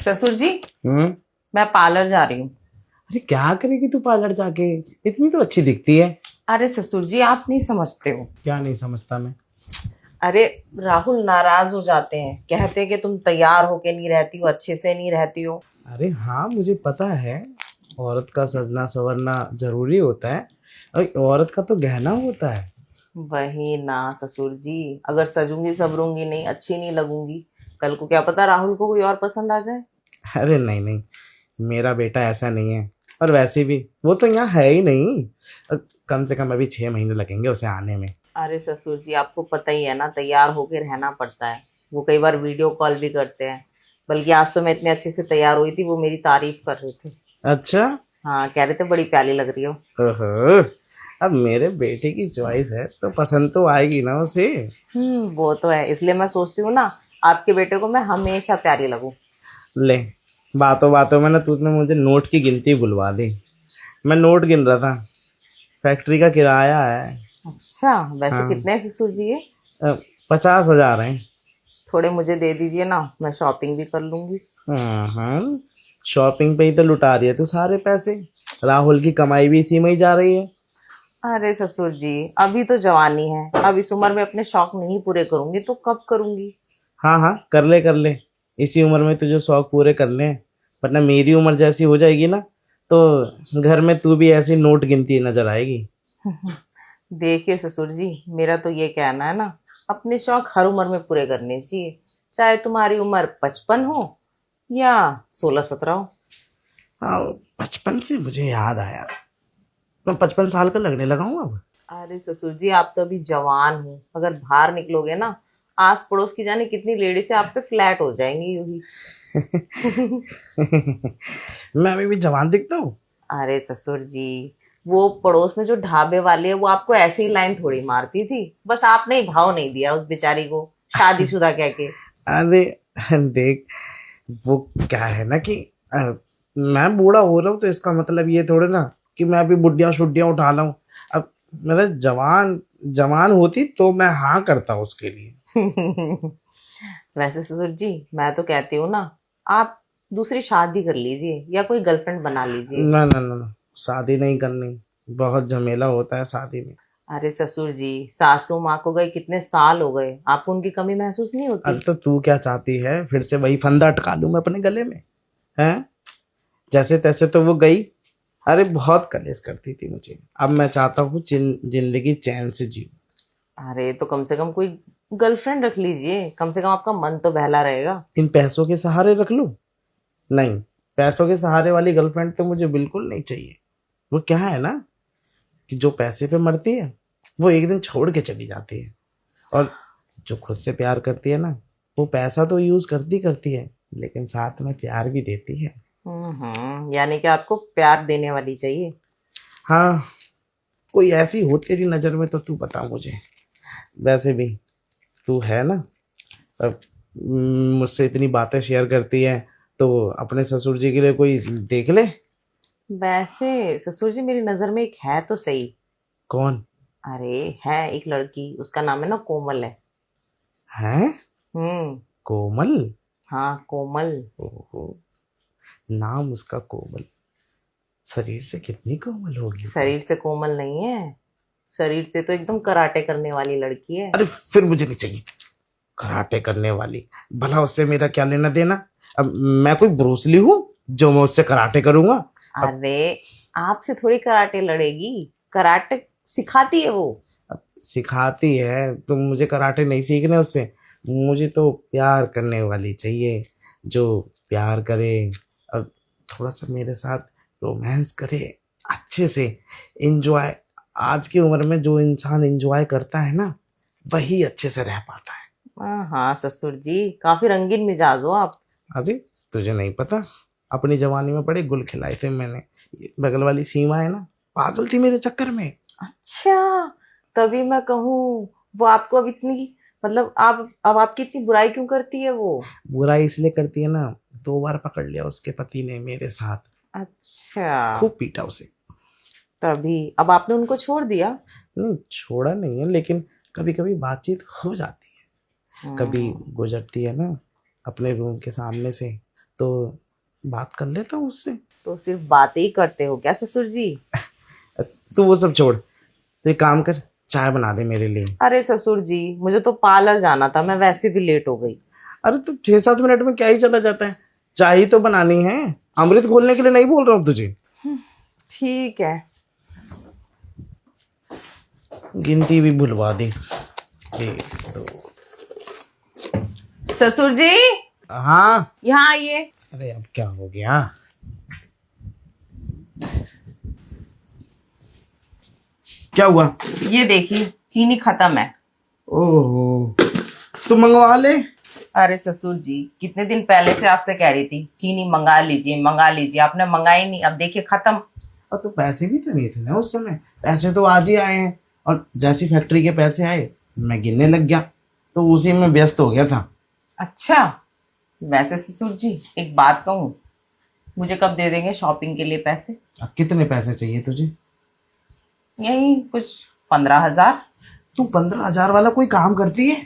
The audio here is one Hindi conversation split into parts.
ससुर जी, हम्म। मैं पार्लर जा रही हूँ। अरे क्या करेगी तू पार्लर जाके? इतनी तो अच्छी दिखती है। अरे ससुर जी, आप नहीं समझते हो। क्या नहीं समझता मैं? अरे राहुल नाराज हो जाते हैं, कहते हैं कि तुम तैयार होके नहीं रहती हो, अच्छे से नहीं रहती हो। अरे हाँ, मुझे पता है। औरत का सजना संवरना जरूरी होता है। अरे औरत का तो गहना होता है। वही ना ससुर जी, अगर सजूंगी सबरूंगी नहीं, अच्छी नहीं लगूंगी, कल को क्या पता राहुल को कोई और पसंद आ जाए। अरे नहीं नहीं, मेरा बेटा ऐसा नहीं है। और वैसे भी वो तो यहाँ है ही नहीं। अ, कम से कम अभी 6 महीने लगेंगे उसे आने में। अरे ससुर जी, आपको पता ही है ना, तैयार होके रहना पड़ता है। वो कई बार वीडियो कॉल भी करते हैं। बल्कि आज तो मैं इतने अच्छे से तैयार हुई थी, वो मेरी तारीफ कर रहे थे। अच्छा। हाँ, कह रहे थे बड़ी प्यारी लग रही हो। ओहो, अब मेरे बेटे की चॉइस है तो पसंद तो आएगी ना उसे। वो तो है, इसलिए मैं सोचती हूँ ना, आपके बेटे को मैं हमेशा प्यारी लगूं। ले, बातों बातों में ना तूने मुझे नोट की गिनती बुलवा दी। मैं नोट गिन रहा था। फैक्ट्री का किराया है। अच्छा, वैसे हाँ। कितने हैं ससुर जी ये? 50,000 है। थोड़े मुझे दे दीजिए ना, मैं शॉपिंग भी कर लूंगी। हाँ, शॉपिंग पे ही तो लुटा रही है तू सारे पैसे। राहुल की कमाई भी इसी में ही जा रही है। अरे ससुर जी, अभी तो जवानी है, अब इस उम्र में अपने शौक नहीं पूरे करूंगी तो कब करूंगी। हाँ हाँ, कर ले कर ले। इसी उम्र में तुझे शौक पूरे कर ले। वरना मेरी उम्र जैसी हो जाएगी ना, तो घर में तू भी ऐसी नोट गिनती नजर आएगी। देखिए ससुर जी, मेरा तो ये कहना है ना, अपने शौक हर उम्र में पूरे करने चाहिए। चाहे तुम्हारी उम्र 55 हो या 16-17 हो। हाँ, बचपन से मुझे याद आया। मैं 55 साल का लगने लगा हूँ अब। अरे ससुर जी, आप तो अभी जवान हो, अगर बाहर निकलोगे ना, आस पड़ोस की जाने कितनी लेडी से आप पे फ्लैट हो जाएंगी यूं ही। मैं अभी भी जवान दिखता हूँ। अरे ससुर जी, वो पड़ोस में जो ढाबे वाली है, वो आपको ऐसे ही लाइन थोड़ी मारती थी, बस आपने ही भाव नहीं दिया उस बेचारी को, शादीशुदा कह के। अरे देख, वो क्या है ना कि मैं बूढ़ा हो रहा हूँ तो इसका मतलब ये थोड़े ना कि मैं अभी बुढ़िया शुड्डियाँ उठा लाऊं। अब मतलब जवान जवान होती तो मैं हाँ करता उसके लिए। वैसे ससुर जी, मैं तो कहती हूँ ना, आप दूसरी शादी कर लीजिए या कोई गर्लफ्रेंड बना लीजिए। ना ना ना ना, शादी नहीं करनी। बहुत झमेला होता है शादी में। अरे ससुर जी, सासू माँ को गए कितने साल हो गए, आपको उनकी कमी महसूस नहीं अरे होती? तो तू क्या चाहती है, फिर से वही फंदा अटका लूं मैं अपने गले में? हैं? जैसे तैसे तो वो गई। अरे बहुत कलेश करती थी मुझे। अब मैं चाहता हूँ जिंदगी चैन से जी। अरे तो कम से कम कोई गर्लफ्रेंड रख लीजिए, कम से कम आपका मन तो बहला रहेगा। इन पैसों के सहारे रख लूं? नहीं, पैसों के सहारे वाली गर्लफ्रेंड तो मुझे बिल्कुल नहीं चाहिए। वो क्या है ना कि जो पैसे पे मरती है वो एक दिन छोड़ के चली जाती है। और जो खुद से प्यार करती है ना, वो पैसा तो यूज करती करती है लेकिन साथ में प्यार भी देती है। यानी कि आपको प्यार देने वाली चाहिए। हाँ, कोई ऐसी हो तेरी नजर में तो तू बता मुझे। वैसे भी तू है ना, अब मुझसे इतनी बातें शेयर करती है तो अपने ससुर जी के लिए कोई देख ले। वैसे ससुर जी, मेरी नजर में एक है तो सही। कौन? अरे, है एक लड़की, उसका नाम है ना कोमल है। है? हम्म। कोमल? हाँ, कोमल। ओहो, नाम उसका कोमल। शरीर से कितनी कोमल होगी वो? शरीर से कोमल नहीं है, शरीर से तो एकदम कराटे करने वाली लड़की है। अरे फिर मुझे नहीं चाहिए कराटे करने वाली। भला उससे मेरा क्या लेना देना? अब मैं कोई ब्रूसली हूँ जो मैं उससे कराटे करूंगा? अब अरे, आपसे थोड़ी कराटे लड़ेगी, कराटे सिखाती है वो। सिखाती है तो मुझे कराटे नहीं सीखने उससे। मुझे तो प्यार करने वाली चाहिए, जो प्यार करे और थोड़ा सा मेरे साथ रोमांस करे, अच्छे से एंजॉय। आज की उम्र में जो इंसान एंजॉय करता है ना, वही अच्छे से रह पाता है। हाँ ससुर जी, काफी रंगीन मिजाज हो आप। अरे तुझे नहीं पता, अपनी जवानी में बड़े गुल खिलाए थे मैंने। ये बगल वाली सीमा है ना, पागल थी मेरे चक्कर में। अच्छा, तभी मैं कहूँ, वो आपको अब इतनी, मतलब आप अब आपकी इतनी बुराई क्यों करती है वो? बुराई इसलिए करती है ना, 2 बार पकड़ लिया उसके पति ने मेरे साथ। अच्छा, खूब पीटा उसे। तभी अब आपने उनको छोड़ दिया? नहीं, छोड़ा नहीं है, लेकिन कभी कभी बातचीत हो जाती है। कभी हम्म। गुजरती है ना अपने रूम के सामने से, तो बात कर लेता हूँ उससे। तो सिर्फ बातें ही करते हो क्या ससुर जी? तू वो सब छोड़, तो एक काम कर, चाय बना दे मेरे लिए। अरे ससुर जी, मुझे तो पार्लर जाना था, मैं वैसे भी लेट हो गई। अरे तो 6-7 मिनट में क्या ही चला जाता है, चाय ही तो बनानी है। अमृत घोलने के लिए नहीं बोल रहा हूँ तुझे। ठीक है। गिनती भी भुलवा दे। 1 2। ससुर जी, हाँ। यहाँ आइए। अरे अब क्या हो गया? क्या हुआ? ये देखिए, चीनी खत्म है। ओहो, तो मंगवा ले। अरे ससुर जी, कितने दिन पहले से आपसे कह रही थी चीनी मंगा लीजिए मंगा लीजिए, आपने मंगाई नहीं, अब देखिए खत्म। और तो पैसे भी तो नहीं थे ना उस समय, पैसे तो आज ही आए हैं। और जैसी फैक्ट्री के पैसे आए मैं गिनने लग गया, तो उसी में व्यस्त हो गया था। अच्छा, वैसे ससुर जी एक बात कहूँ, मुझे कब दे देंगे शॉपिंग के लिए पैसे? अब कितने पैसे चाहिए तुझे? यही कुछ 15,000। तू 15,000 वाला कोई काम करती है?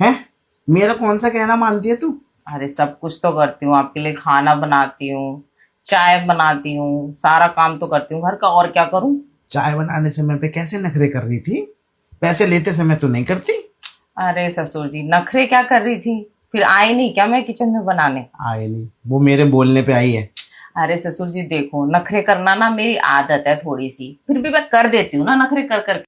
हैं? मेरा कौन सा कहना मानती है तू? अरे सब कुछ तो करती हूँ आपके लिए, खाना बनाती हूँ, चाय बनाती हूँ, सारा काम तो करती हूँ घर का, और क्या करूँ? चाय बनाने समय पे कैसे नखरे कर रही थी, पैसे लेते समय तो नहीं करती। अरे ससुर जी, नखरे क्या कर रही थी? फिर आई नहीं क्या मैं किचन में बनाने? आए नहीं, वो मेरे बोलने पे आई है। अरे ससुर जी देखो, नखरे करना ना मेरी आदत है थोड़ी सी, फिर भी मैं कर देती हूँ ना नखरे कर कर।